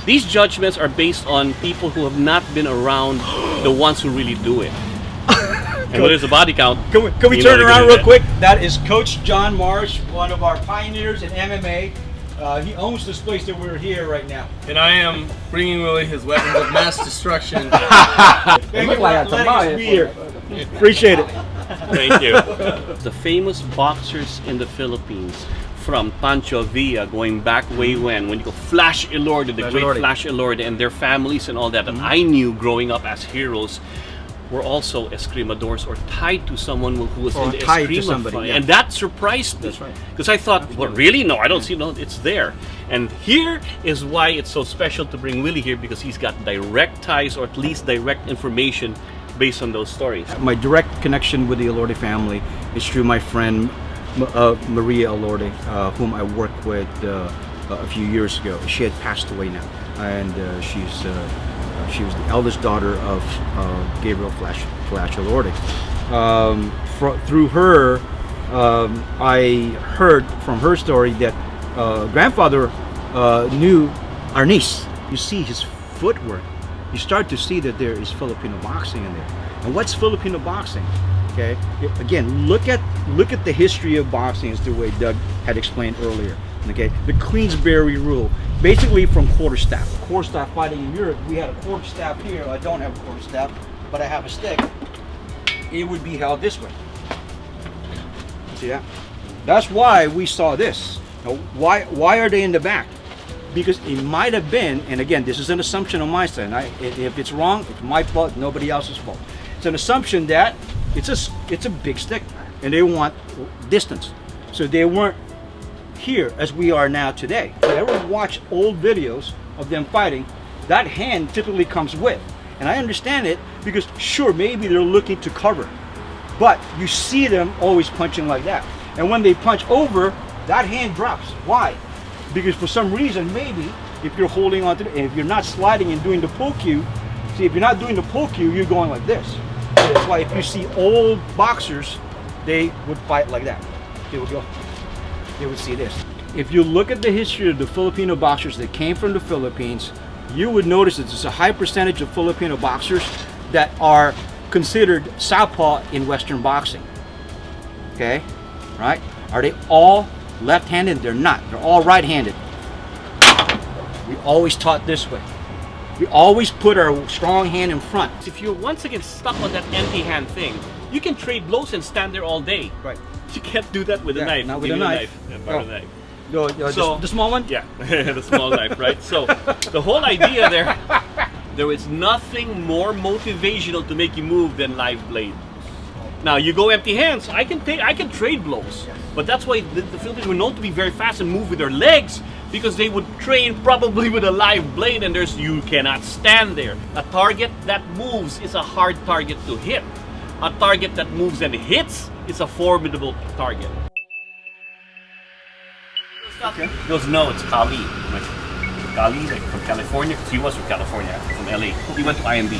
These judgments are based on people who have not been around the ones who really do it. And what is the body count? Can we turn around real quick? That is Coach John Marsh, one of our pioneers in MMA. He owns this place that we're here right now. And I am bringing Willie his weapons of mass destruction. Thank you for letting us be here. Appreciate it. Thank you. The famous boxers in the Philippines, from Pancho Villa, going back way when you go Flash Elorde, the great Elorde. Flash Elorde, and their families and all that, that I knew growing up as heroes, were also escrimadores or tied to someone who was in the tied to eskrima somebody, fight. yeah. And that surprised me. That's right. Because I thought, well, really? No, I don't see, no, it's there. And here is why it's so special to bring Willie here, because he's got direct ties, or at least direct information based on those stories. My direct connection with the Elorde family is through my friend Maria Elorde, whom I worked with a few years ago. She had passed away now, and she was the eldest daughter of Gabriel Flash Elorde. Through her, I heard from her story that grandfather knew our niece. You see his footwork. You start to see that there is Filipino boxing in there. And what's Filipino boxing? Okay. Again, look at the history of boxing, is the way Doug had explained earlier. Okay. The Queensberry rule, basically from quarterstaff. Quarterstaff fighting in Europe, we had a quarterstaff here. I don't have a quarterstaff, but I have a stick. It would be held this way. See that? That's why we saw this. Now, why are they in the back? Because it might have been, and again, this is an assumption on my side. If it's wrong, it's my fault, nobody else's fault. It's an assumption that it's a big stick, and they want distance. So they weren't here as we are now today. If you ever watch old videos of them fighting, that hand typically comes with. And I understand it, because sure, maybe they're looking to cover, but you see them always punching like that. And when they punch over, that hand drops. Why? Because for some reason, maybe if you're holding on to it, and if you're not sliding and doing the pull cue, see, if you're not doing the pull cue, you're going like this. So that's why if you see old boxers, they would fight like that. They would go, they would see this. If you look at the history of the Filipino boxers that came from the Philippines, you would notice that there's a high percentage of Filipino boxers that are considered southpaw in Western boxing. Okay, right? Are they all left-handed? They're not. They're all right-handed. We always taught this way. We always put our strong hand in front. If you're once again stuck on that empty hand thing, you can trade blows and stand there all day. Right. You can't do that with a knife. Not with a knife. A knife. So, the small one? Yeah, the small knife, right? So the whole idea there is nothing more motivational to make you move than live blade. Now you go empty hands, I can trade blows. But that's why the Philippines were known to be very fast and move with their legs, because they would train probably with a live blade, and you cannot stand there. A target that moves is a hard target to hit. A target that moves and hits is a formidable target. Okay. He goes, no, it's Kali. I'm like, Kali, like from California? Because he was from California, from LA. He went to IMB.